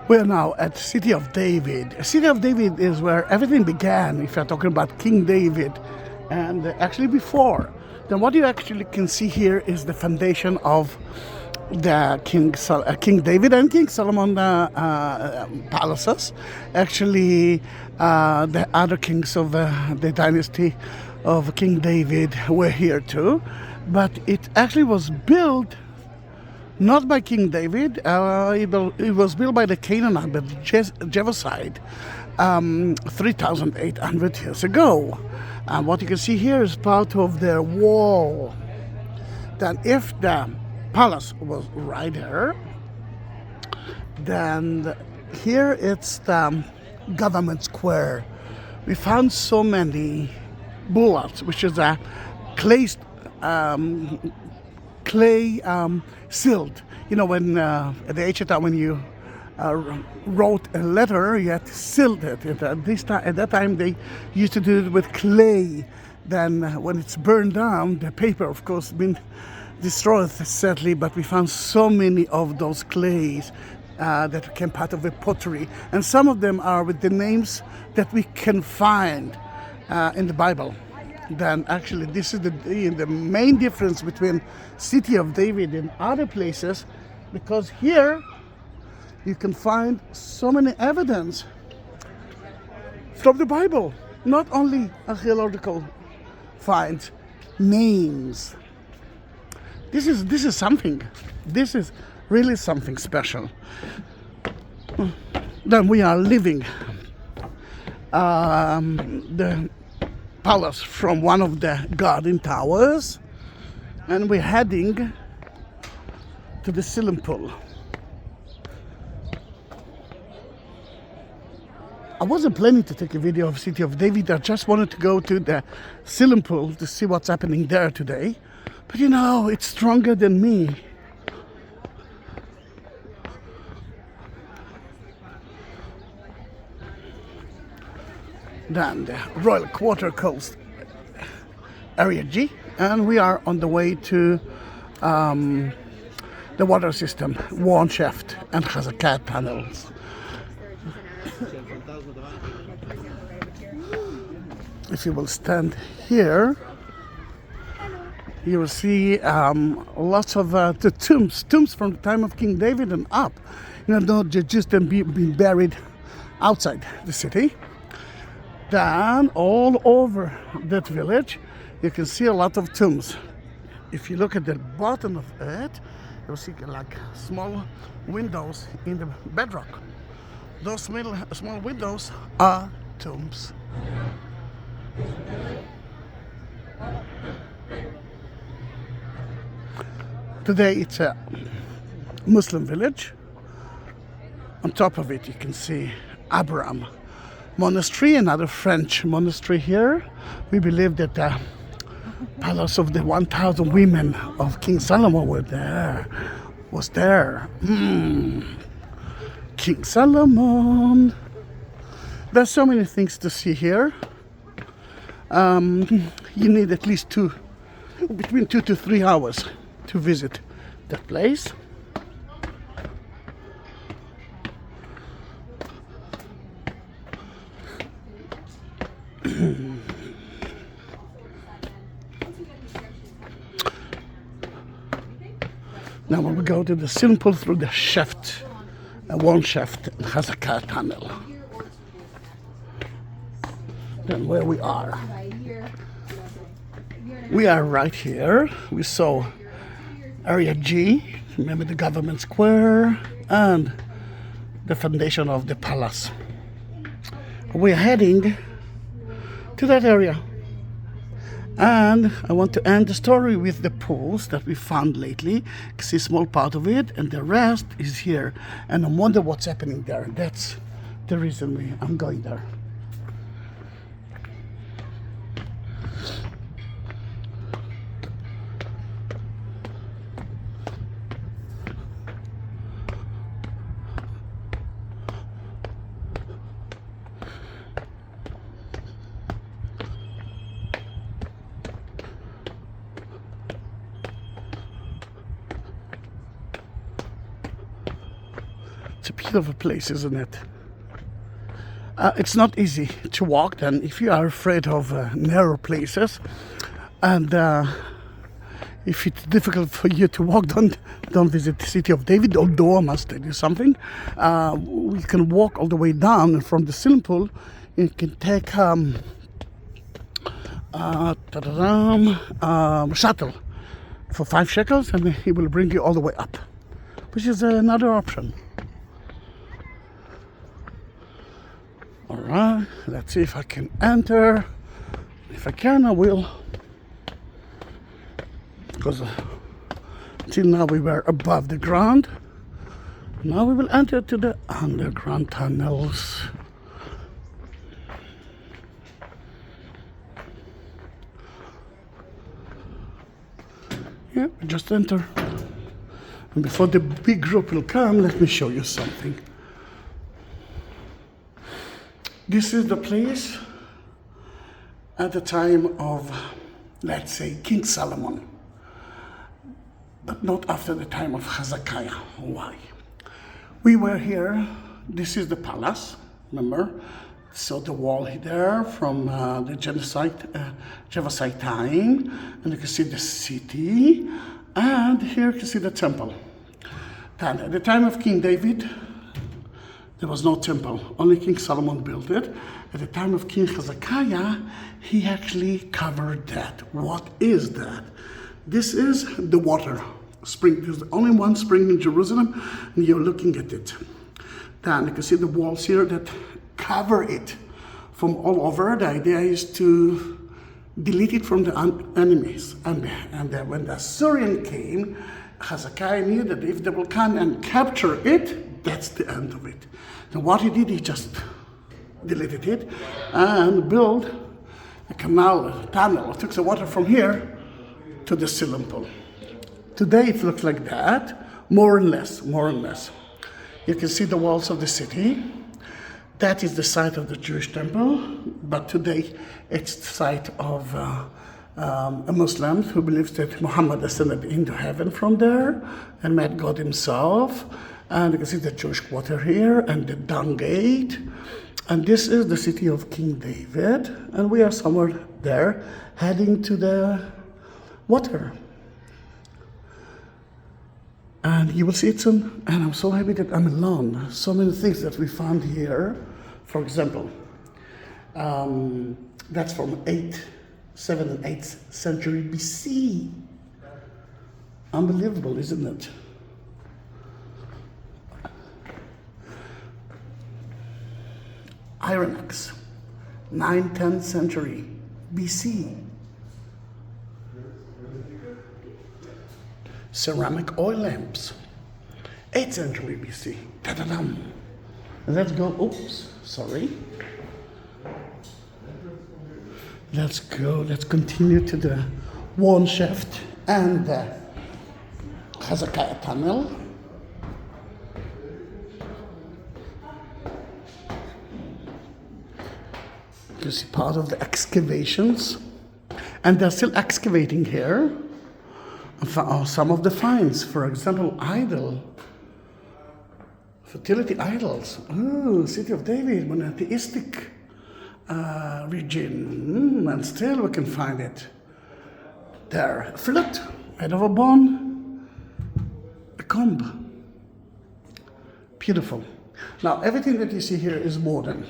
We are now at City of David. City of David is where everything began, if you're talking about King David, and actually before. Then what you actually can see here is the foundation of the King David and King Solomon palaces. Actually, the other kings of the dynasty of King David were here too, but it actually was built not by King David. It was built by the Canaanite, but Jebusite, 3,800 years ago. And what you can see here is part of their wall. Then if the palace was right there, then here it's the government square. We found so many bullards, which is a clay sealed. You know, when at the ancient time when you wrote a letter, you had to seal it. At that time, they used to do it with clay. Then, when it's burned down, the paper, of course, been destroyed, sadly. But we found so many of those clays that became part of the pottery, and some of them are with the names that we can find in the Bible. Then, actually, this is the main difference between City of David and other places, because here you can find so many evidence from the Bible, not only archaeological finds, names. This is something. This is really something special. Then we are leaving the palace from one of the garden towers, and we're heading to the swimming pool. I wasn't planning to take a video of City of David. I just wanted to go to the swimming pool to see what's happening there today. But you know, it's stronger than me. Then the Royal Quarter Coast Area G, and we are on the way to the water system, Warren Shaft and Chazakat tunnels. If you will stand here, you will see lots of the tombs from the time of King David and up. You know, not just them being buried outside the city. Then all over that village, you can see a lot of tombs. If you look at the bottom of it, you'll see like small windows in the bedrock. Those small windows are tombs. Today it's a Muslim village. On top of it you can see Abraham Monastery, another French monastery here. We believe that the palace of the 1,000 women of King Solomon was there. King Solomon. There's so many things to see here. You need at least between 2 to 3 hours to visit that place. Now when we go to the swimming pool through the shaft, one shaft, and Chazakat tunnel. Then where we are right here. We saw Area G, remember the government square, and the foundation of the palace. We're heading to that area. And I want to end the story with the pools that we found lately. You can see a small part of it, and the rest is here. And I wonder what's happening there. That's the reason I'm going there. It's a beautiful place, isn't it? It's not easy to walk then if you are afraid of narrow places, and if it's difficult for you to walk, don't visit the city of David. Although I must tell you something, we can walk all the way down, and from the swimming pool you can take shuttle for 5 shekels, and he will bring you all the way up, which is another option. All right, let's see if I can enter. If I can, I will. Because till now we were above the ground. Now we will enter to the underground tunnels. Yeah, we just enter. And before the big group will come, let me show you something. This is the place at the time of, let's say, King Solomon, but not after the time of Hezekiah. Why? We were here. This is the palace, remember? So the wall there from the Jebusite time, and you can see the city, and here you can see the temple. And at the time of King David, there was no temple, only King Solomon built it. At the time of King Hezekiah, he actually covered that. What is that? This is the water spring. There's only one spring in Jerusalem, and you're looking at it. Then you can see the walls here that cover it from all over. The idea is to delete it from the enemies. And when the Assyrian came, Hezekiah knew that if they will come and capture it, that's the end of it. And what he did, he just deleted it and built a canal, a tunnel, took the water from here to the swimming pool. Today it looks like that, more and less. You can see the walls of the city. That is the site of the Jewish temple, but today it's the site of a Muslim who believes that Muhammad ascended into heaven from there and met God himself. And you can see the Jewish quarter here and the dung gate. And this is the city of King David. And we are somewhere there heading to the water. And you will see it soon. And I'm so happy that I'm alone. So many things that we found here. For example, that's from 7th and 8th century BC. Unbelievable, isn't it? Iron axe, 9th, 10th century BC. Ceramic oil lamps, 8th century BC. Ta-da-dum. Let's go, oops, sorry. Let's go, let's continue to the worn shaft and the Hezekiah tunnel. You see part of the excavations, and they're still excavating here. Some of the finds, for example, fertility idols. Oh, city of David, monotheistic region, and still we can find it. There, a flute made of a bone, a comb. Beautiful. Now, everything that you see here is modern.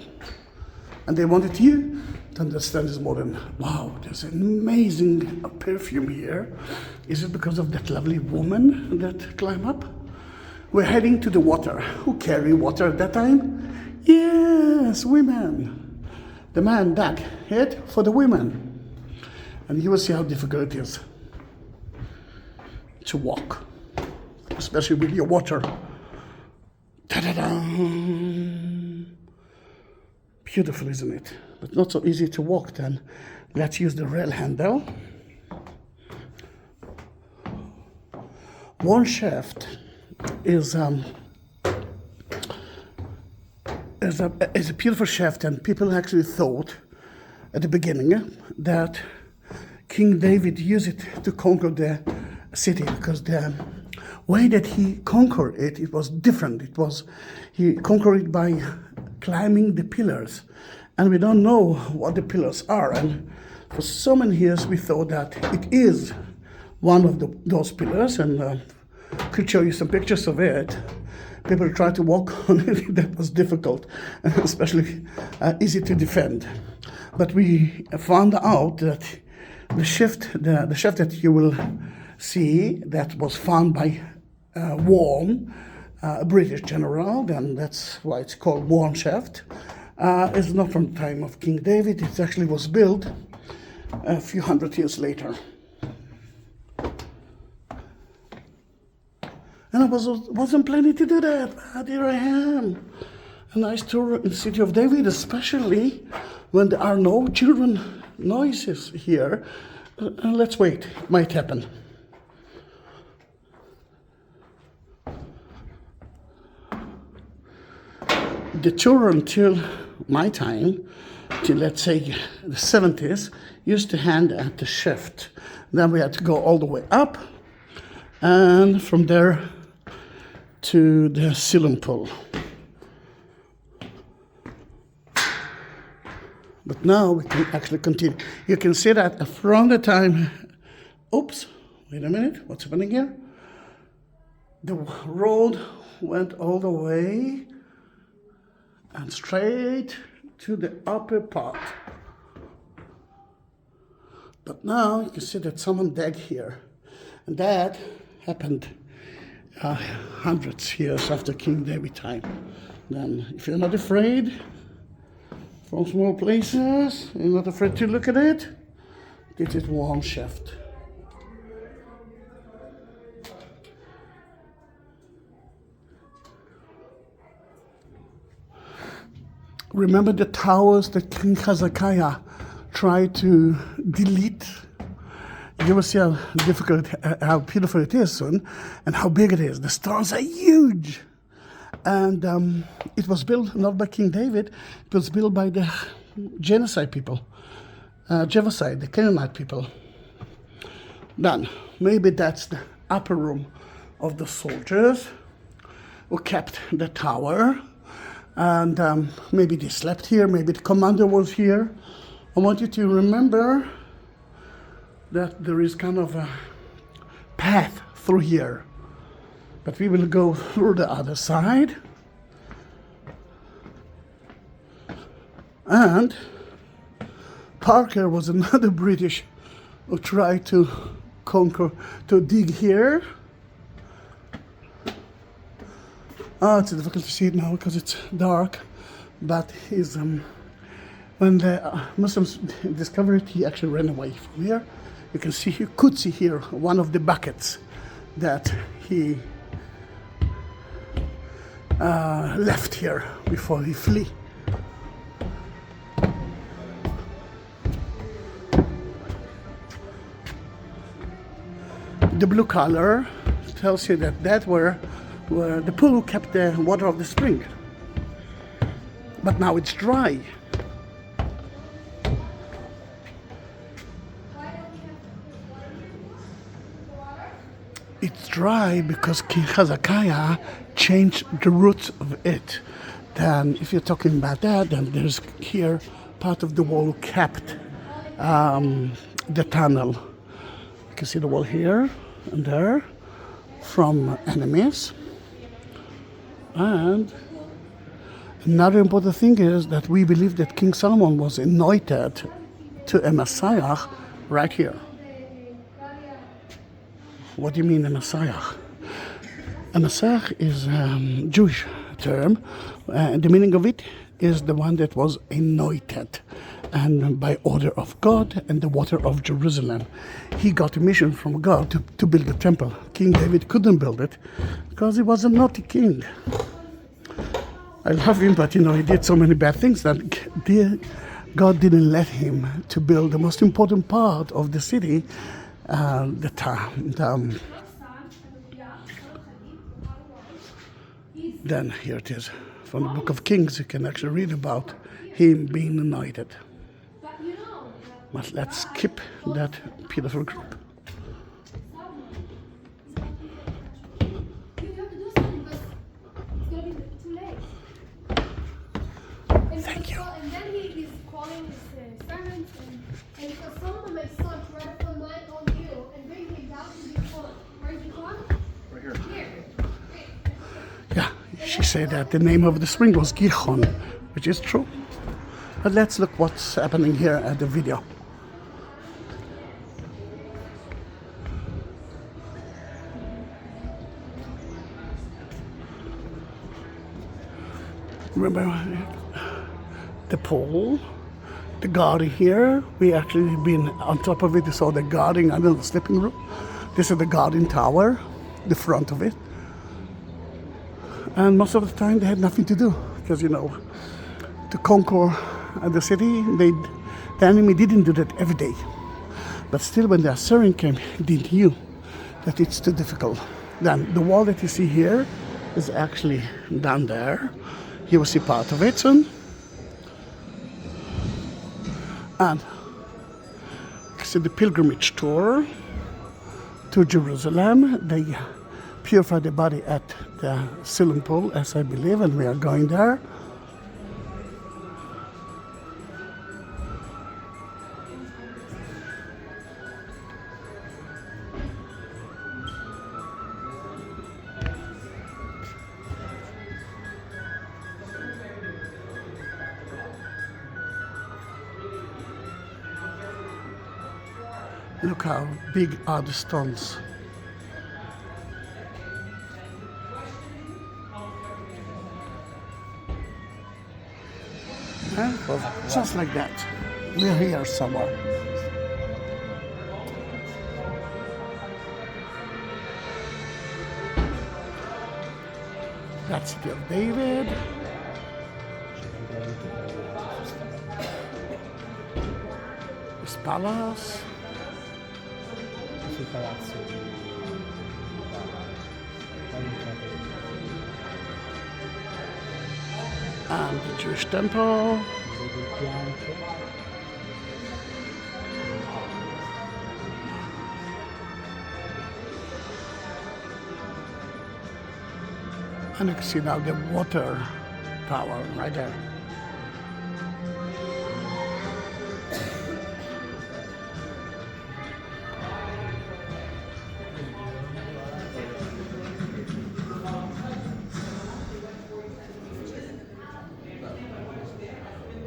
And they wanted you to understand is modern. Wow, there's an amazing perfume here. Is it because of that lovely woman that climbed up? We're heading to the water. Who carried water at that time? Yes, women. The man dug it for the women. And you will see how difficult it is to walk, especially with your water. Ta-da-da! Beautiful, isn't it? But not so easy to walk then. Let's use the rail handle. One shaft is a beautiful shaft, and people actually thought at the beginning that King David used it to conquer the city, because the way that he conquered it, it was different. He conquered it by climbing the pillars. And we don't know what the pillars are. And for so many years we thought that it is one of those pillars, and could show you some pictures of it. People tried to walk on it. That was difficult, especially easy to defend. But we found out that the shift that you will see, that was found by Worm, a British general, and that's why it's called Worm Shaft, is not from the time of King David. It actually was built a few hundred years later. And I wasn't planning to do that, but here I am. A nice tour in the city of David, especially when there are no children noises here. Let's wait, it might happen. The children till my time, till let's say the 70s, used to hand at the shift. Then we had to go all the way up, and from there to the Siloam pool. But now we can actually continue. You can see that from the time, oops, wait a minute, what's happening here? The road went all the way and straight to the upper part. But now you can see that someone dug here. And that happened hundreds of years after King David time. Then if you're not afraid from small places, you're not afraid to look at it, this is Worm Shaft. Remember the towers that King Hezekiah tried to delete? You will see how difficult, how beautiful it is soon, and how big it is. The stones are huge. And it was built not by King David, it was built by the genocide people, Jebusite, the Canaanite people. Then, maybe that's the upper room of the soldiers who kept the tower. And maybe they slept here, maybe the commander was here. I want you to remember that there is kind of a path through here. But we will go through the other side. And Parker was another British who tried to dig here. Oh, it's difficult to see it now because it's dark. But when the Muslims discovered it, he actually ran away from here. You could see here one of the buckets that he left here before he fled. The blue color tells you that were the pool who kept the water of the spring. But now it's dry. It's dry because King Hezekiah changed the roots of it. Then if you're talking about that, then there's here part of the wall kept the tunnel. You can see the wall here and there from enemies. And another important thing is that we believe that King Solomon was anointed to a Messiah right here. What do you mean a Messiah? A Messiah is a Jewish term. The meaning of it is the one that was anointed, and by order of God and the water of Jerusalem. He got a mission from God to build the temple. King David couldn't build it because he was a naughty king. I love him, but he did so many bad things that God didn't let him to build the most important part of the city. Then here it is from the book of Kings. You can actually read about him being anointed. But let's skip that beautiful group. video. And then he is calling his servants and he says, "Solomon, my son, ride upon mine own mule and bring him down to Gihon." Where is Gihon? Right here. Here. Yeah, she said that the name of the spring was Gihon, which is true. But let's look what's happening here at the video. Remember the pole, the garden here. We actually been on top of it. You saw the garden under the sleeping room. This is the garden tower, the front of it. And most of the time they had nothing to do because, you know, to conquer the city, the enemy didn't do that every day. But still, when the Assyrian came, they knew that it's too difficult. Then the wall that you see here is actually down there. You will see part of it soon. And you see the pilgrimage tour to Jerusalem. They purify the body at the Siloam pool, as I believe, and we are going there. Look how big are the stones. Well, just like that. We're here somewhere. That's City of David. This palace. And the Jewish temple. And you can see now the water tower right there.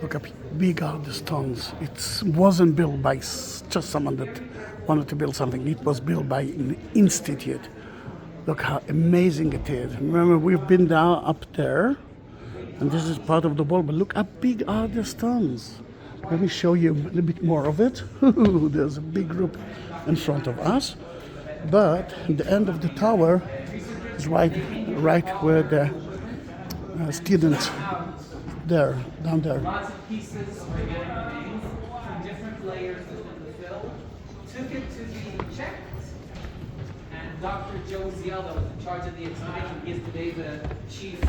Look how big are the stones. It wasn't built by just someone that wanted to build something. It was built by an institute. Look how amazing it is. Remember, we've been down up there, and this is part of the wall, but look how big are the stones. Let me show you a little bit more of it. There's a big group in front of us, but the end of the tower is right where the students there, down there. Lots of pieces of remains from different layers within the fill. Took it to be checked, and Dr. Joe Ziel, that was in charge of the expedition, he is today the chief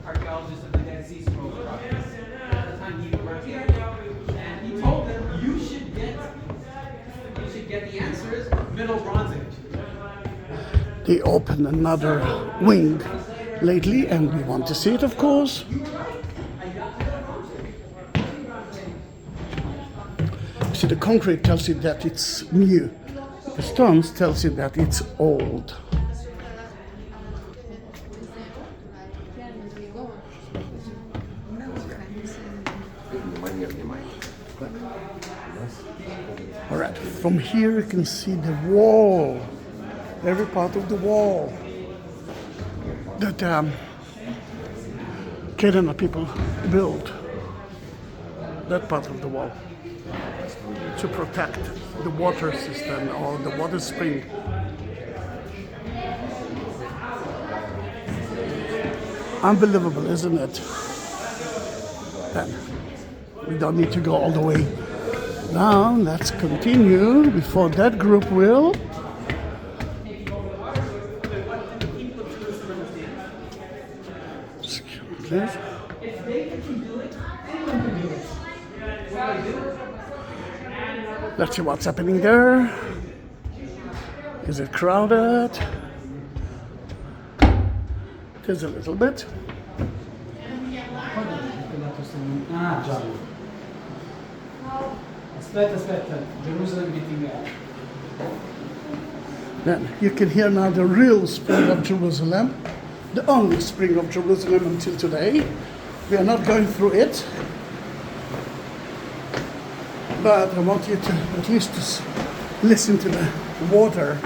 archaeologist of the Dead Sea Scrolls Project. At the time he worked here, and he told them you should get the answers Middle Bronze Age. They opened another wing lately, and we want to see it, of course. See, the concrete tells you that it's new. The stones tells you that it's old. All right, from here you can see the wall, every part of the wall that Canaanite people built. That part of the wall, to protect the water system or the water spring. Unbelievable, isn't it? Then we don't need to go all the way. Now let's continue before that group will. If David can do it, anyone can do it. Let's see what's happening there. Is it crowded? It is a little bit. John. Now, Aspetta. Jerusalem meeting there. Then you can hear now the real spring of Jerusalem, the only spring of Jerusalem until today. We are not going through it, but I want you to at least listen to the water.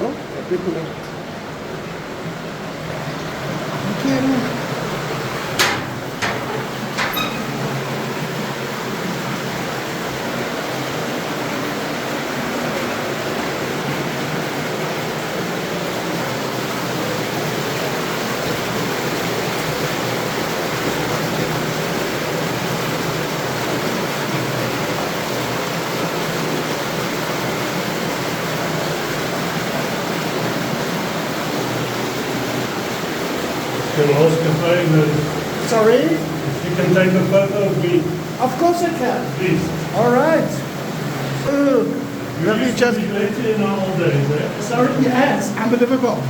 Oh, people are. Thank you. Can ask a favor. Sorry? If you can take a photo of me, Of course I can. please. All right. You Let me used just. to be later in our old days, eh? Sorry, yes, unbelievable.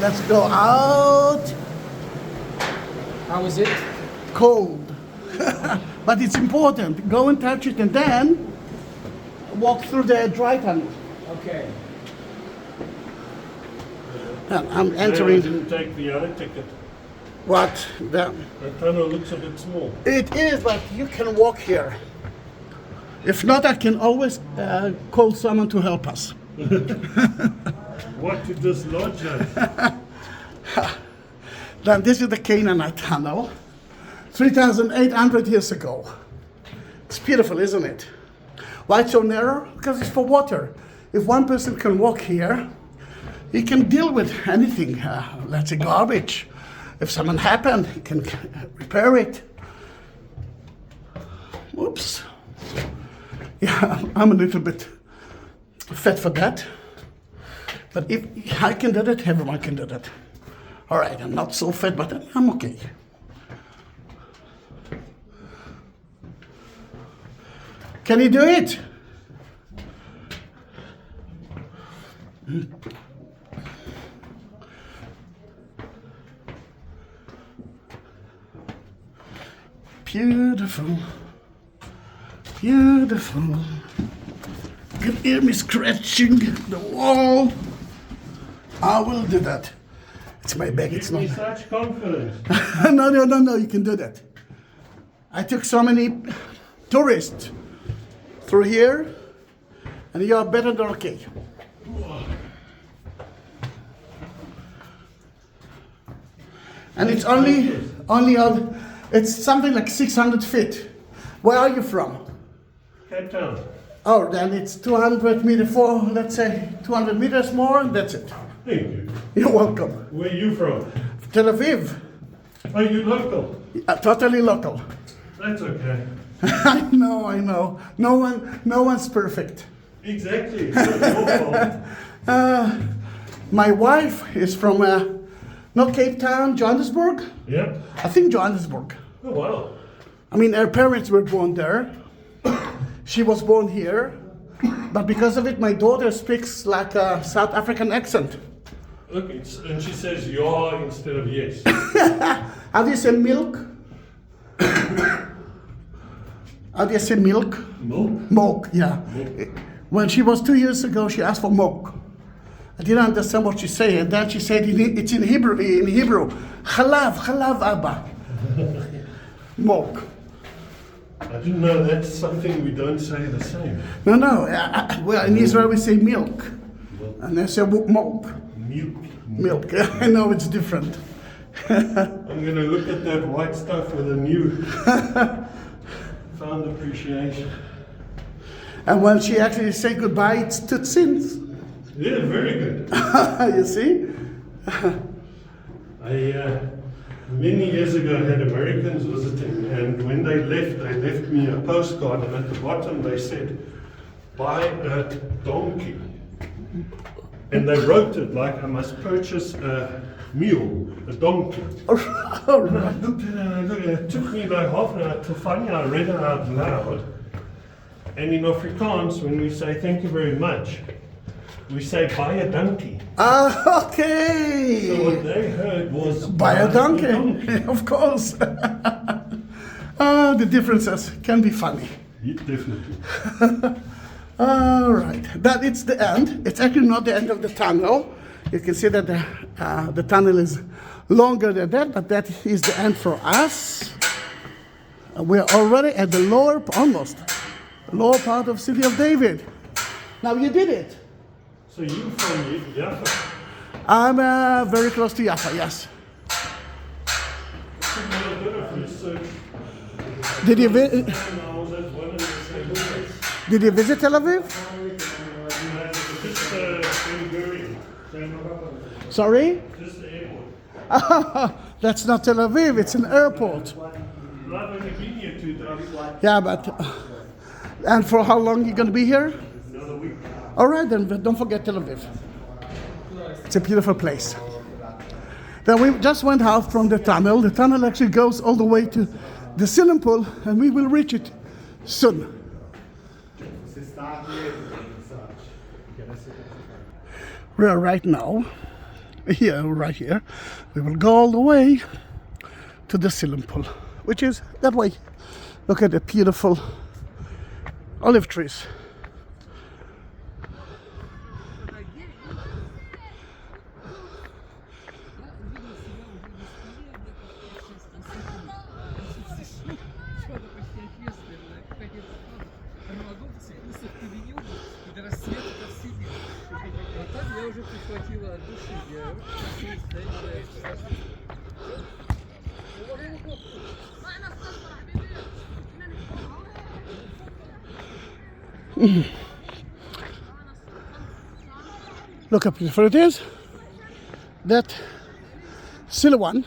Let's go out. How is it? Cold. But it's important. Go and touch it and then walk through the dry tunnel. Okay. And I'm I entering. didn't take the other ticket. What? The, The tunnel looks a bit small. it is, but you can walk here. If not, I can always call someone to help us. What to dislodge us? Then this is the Canaanite tunnel, 3,800 years ago. It's beautiful, isn't it? Why it's so narrow? Because it's for water. If one person can walk here, he can deal with anything. Let's say garbage. If something happened, he can repair it. Oops. Yeah, I'm a little bit fat for that. But if I can do that, everyone can do that. All right, I'm not so fat, but I'm okay. Can you do it? Beautiful. Beautiful. You can hear me scratching the wall. I will do that. It's my bag, it's Give me not. such confidence. No, you can do that. I took so many tourists through here, and you are better than okay. And it's only on, it's something like 600 feet. Where are you from? Cape Town. Oh, then it's 200 meters for, let's say, 200 meters more, and that's it. Thank you. You're welcome. Where are you from? Tel Aviv, Are you local? totally local. That's okay. I know. No one's perfect. Exactly. It's not your fault. My wife is from, not Cape Town, Johannesburg? Yep. I think Johannesburg. Oh, wow. I mean, her parents were born there. She was born here. But because of it, my daughter speaks like a South African accent. Look, and she says yeah instead of yes. How do you say milk? How do you say milk? Milk? Milk, yeah. Milk. When she was 2 years ago, she asked for milk. I didn't understand what she said, and then she said it's in Hebrew. Chalav, Abba. Milk. I didn't know that's something we don't say the same. No. Well, in Israel we say milk, and they say milk. Milk. I know it's different. I'm going to look at that white stuff with a new found appreciation. And when she actually said goodbye, it's tutsins. Yeah, very good. You see? Many years ago, I had Americans visiting, and when they left me a postcard, and at the bottom they said, buy a donkey. And they wrote it like I must purchase a mule, a donkey. All And I right. looked at it and I looked at it. It took me like half an hour to finally I read it out loud. And in Afrikaans, when we say thank you very much, We say buy a donkey. Ah, okay. So what they heard was Buy a donkey, of course. The differences can be funny. Yeah, definitely. All right, that it's the end. It's actually not the end of the tunnel. You can see that the tunnel is longer than that, but that is the end for us. We are already at the lower part of City of David. Now you did it. So you from Jaffa? I'm very close to Jaffa, yes. Did you visit Tel Aviv? Sorry? Just the airport. That's not Tel Aviv, it's an airport. I've only been here 2 days. Yeah, but... and for how long are you going to be here? Another week. All right, then don't forget Tel Aviv. It's a beautiful place. Then we just went out from the tunnel. The tunnel actually goes all the way to the swimming pool, and we will reach it soon. We are right now, right here. We will go all the way to the swimming pool, which is that way. Look at the beautiful olive trees. Look how beautiful it is. That Silwan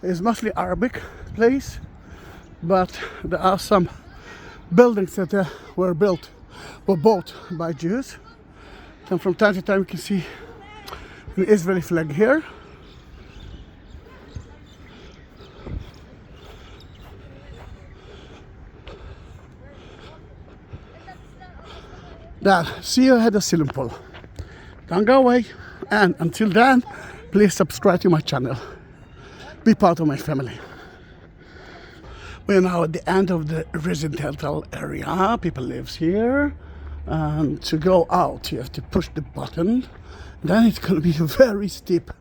is mostly Arabic place, but there are some buildings that were built by Jews. And from time to time you can see an Israeli flag here. There, see you at the swimming pool. Don't go away, and until then, please subscribe to my channel. Be part of my family. We are now at the end of the residential area. People live here, and to go out you have to push the button. Then it's going to be very steep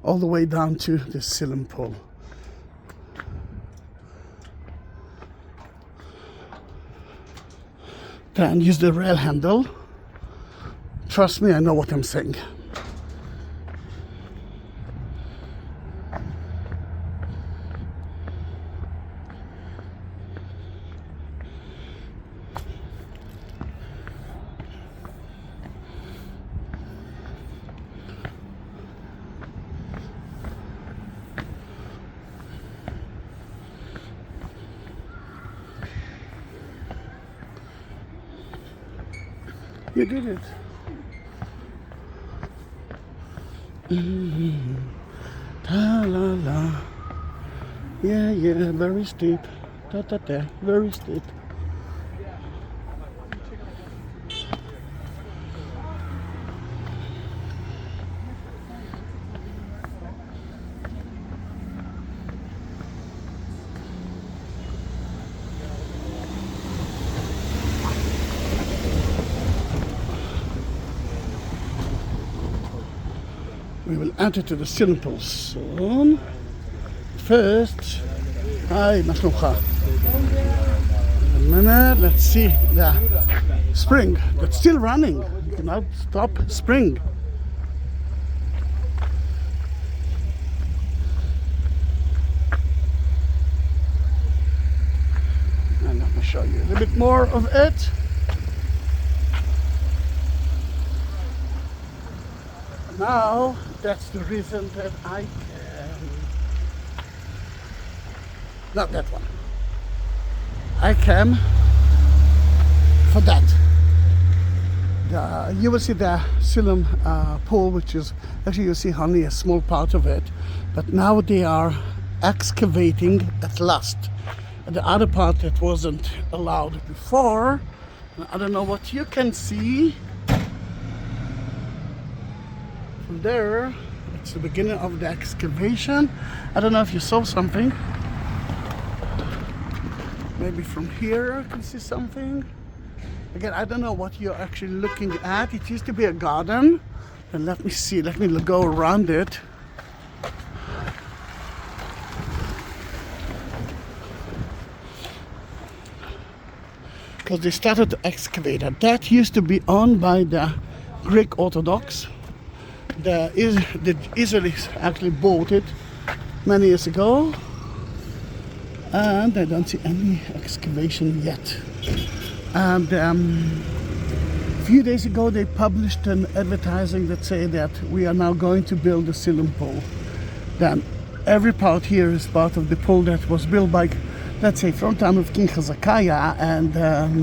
all the way down to the swimming pool. Then use the rail handle. Trust me, I know what I'm saying. You did it. Ta la la. Yeah, very steep. Ta ta ta, very steep. We will enter to the swimming pool soon. First, hi, Masnucha. A minute, let's see the spring that's still running. You cannot stop spring. And let me show you a little bit more of it. Now, that's the reason that I can... Not that one. I came for that. You will see the Siloam pool, which is... Actually, you see only a small part of it. But now they are excavating at last. And the other part that wasn't allowed before, I don't know what you can see. From there, it's the beginning of the excavation. I don't know if you saw something. Maybe from here I can see something. Again, I don't know what you're actually looking at. It used to be a garden. And let me see, let me go around it. Because they started to excavate it. That used to be owned by the Greek Orthodox. The Israelis actually bought it many years ago, and I don't see any excavation yet. And a few days ago they published an advertising that say that we are now going to build a ceiling pool. Then every part here is part of the pool that was built by, let's say, from the time of King Hezekiah and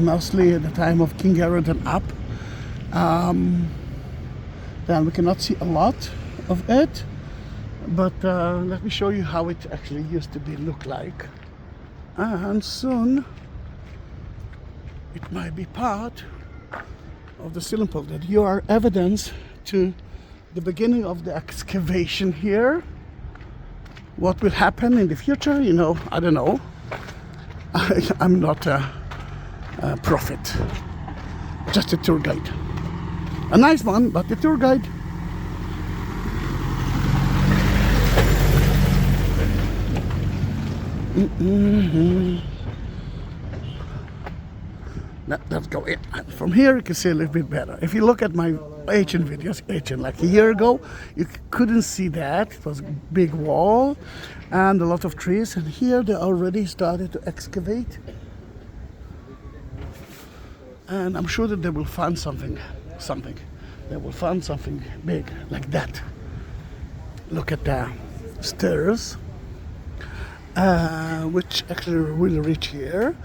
mostly at the time of King Herod and up. Then we cannot see a lot of it, but let me show you how it actually used to be look like. And soon it might be part of the ceiling pool, that you are evidence to the beginning of the excavation here. What will happen in the future, you know, I don't know. I'm not a prophet, just a tour guide. A nice one, but a tour guide. Let's go in. From here you can see a little bit better. If you look at my ancient videos, like a year ago, you couldn't see that. It was a big wall and a lot of trees, and here they already started to excavate. And I'm sure that they will find something. They will find something big like that. Look at the stairs, which actually will reach here,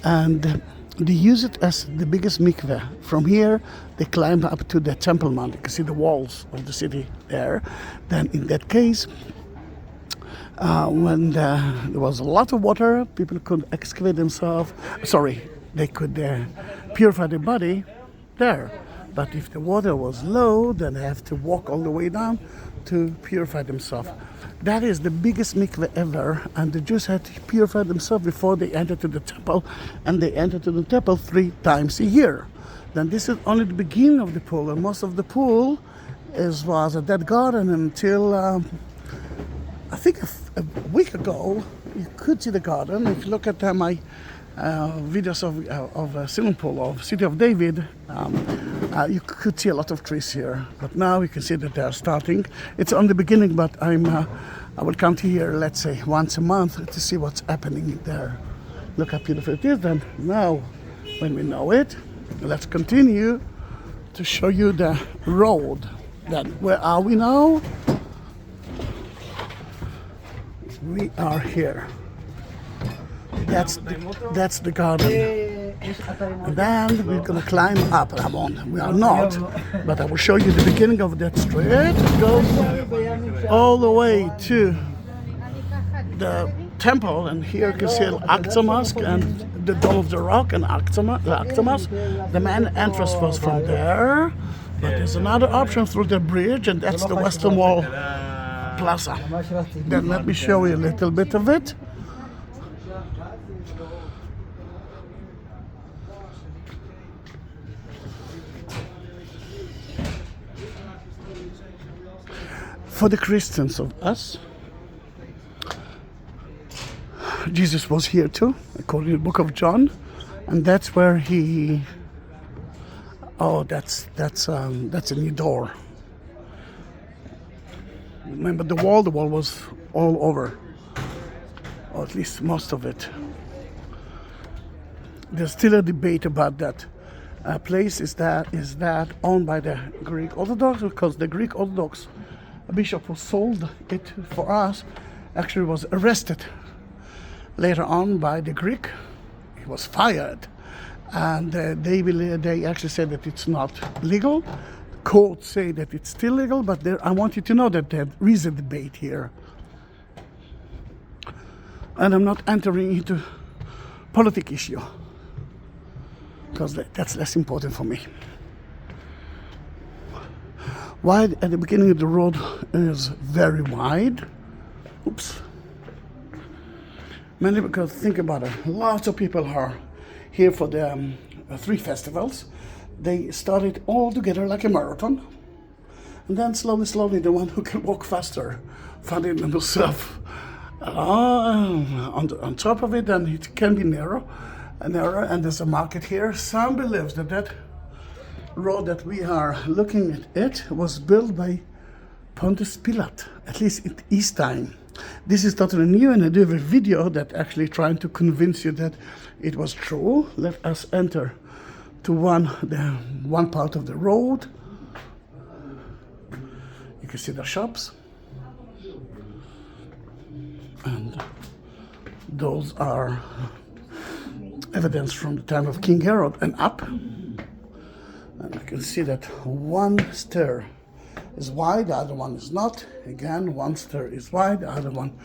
and they use it as the biggest mikveh. From here, they climb up to the Temple Mount. You can see the walls of the city there. Then, in that case, when there was a lot of water, people could excavate themselves. They could purify their body there. But if the water was low, then they have to walk all the way down to purify themselves. That is the biggest mikveh ever, and the Jews had to purify themselves before they entered to the temple, and they entered to the temple 3 times a year. Then this is only the beginning of the pool, and most of the pool was a dead garden until I think a week ago. You could see the garden. If you look at my videos of ceiling pool of City of David, you could see a lot of trees here, but now you can see that they are starting. It's on the beginning, but I will come to here, let's say, once a month to see what's happening there. Look how beautiful it is. And now, when we know it, let's continue to show you the road. Then, where are we now? We are here. That's the garden. And then we're gonna climb up, Ramon. We are not, but I will show you the beginning of that street. It goes all the way to the temple, and here you can see Al-Aqsa Mosque and the Dome of the Rock and Al-Aqsa Mosque. The main entrance was from there, but there's another option through the bridge, and that's the Western Wall Plaza. Then let me show you a little bit of it. For the Christians of us, Jesus was here too, according to the book of John, and that's where he. Oh, that's a new door. Remember the wall? The wall was all over, or at least most of it. There's still a debate about that place. Is that owned by the Greek Orthodox? Because the Greek Orthodox bishop who sold it for us actually was arrested later on by the Greek. He was fired, and they actually said that it's not legal. Courts say that it's still legal, but I want you to know that there is a debate here, and I'm not entering into politic issue because that's less important for me. Wide at the beginning of the road is very wide. Oops. Many, because think about it, lots of people are here for the 3 festivals. They started all together like a marathon, and then slowly the one who can walk faster finding themselves on top of it, and it can be narrow, and there's a market here. Some believes that road that we are looking at it was built by Pontius Pilate, at least in his time. This is totally new, and I do have a video that actually trying to convince you that it was true. Let us enter to one part of the road. You can see the shops, and those are evidence from the time of King Herod and up. And you can see that one stair is wide, the other one is not. Again, one stair is wide, the other one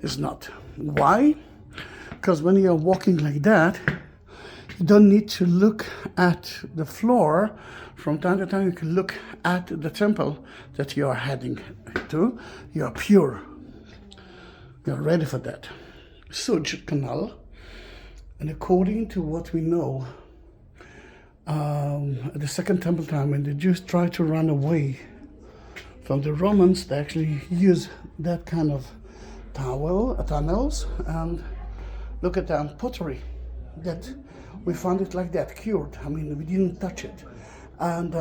is not. Why? Because when you're walking like that, you don't need to look at the floor. From time to time, you can look at the temple that you are heading to. You are pure. You are ready for that. Such canal. And according to what we know, at the Second Temple time, when the Jews tried to run away from the Romans, they actually used that kind of tunnels, and look at the pottery that we found it like that, cured. I mean, we didn't touch it. And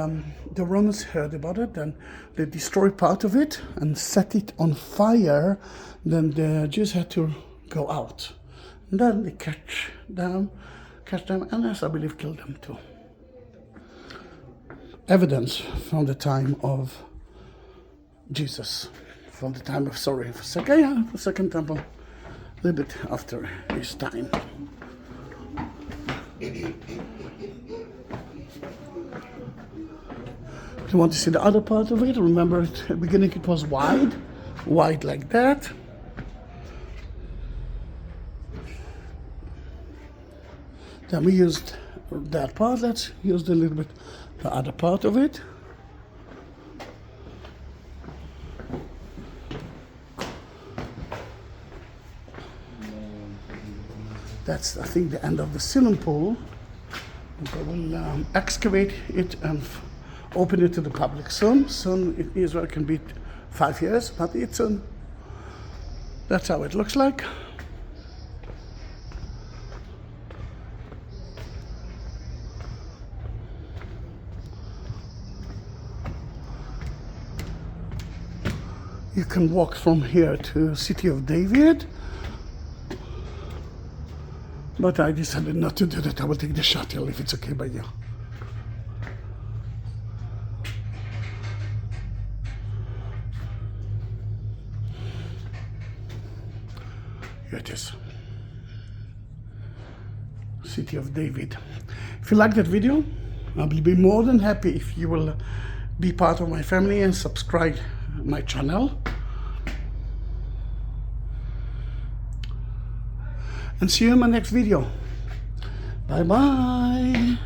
the Romans heard about it, and they destroyed part of it and set it on fire. Then the Jews had to go out. And then they catch them, and as I believe killed them too. Evidence from the time of Jesus, from the time of the Second Temple, a little bit after his time. If you want to see the other part of it, remember at the beginning it was wide like that. Then we used that part. Let's use a little bit the other part of it. That's, I think, the end of the ceiling pool. We will excavate it and open it to the public soon. Soon in Israel can be 5 years, but it's that's how it looks like. You can walk from here to City of David, but I decided not to do that. I will take the shuttle if it's okay by you. Here it is. City of David. If you like that video, I will be more than happy if you will be part of my family and subscribe my channel. And see you in my next video. Bye bye.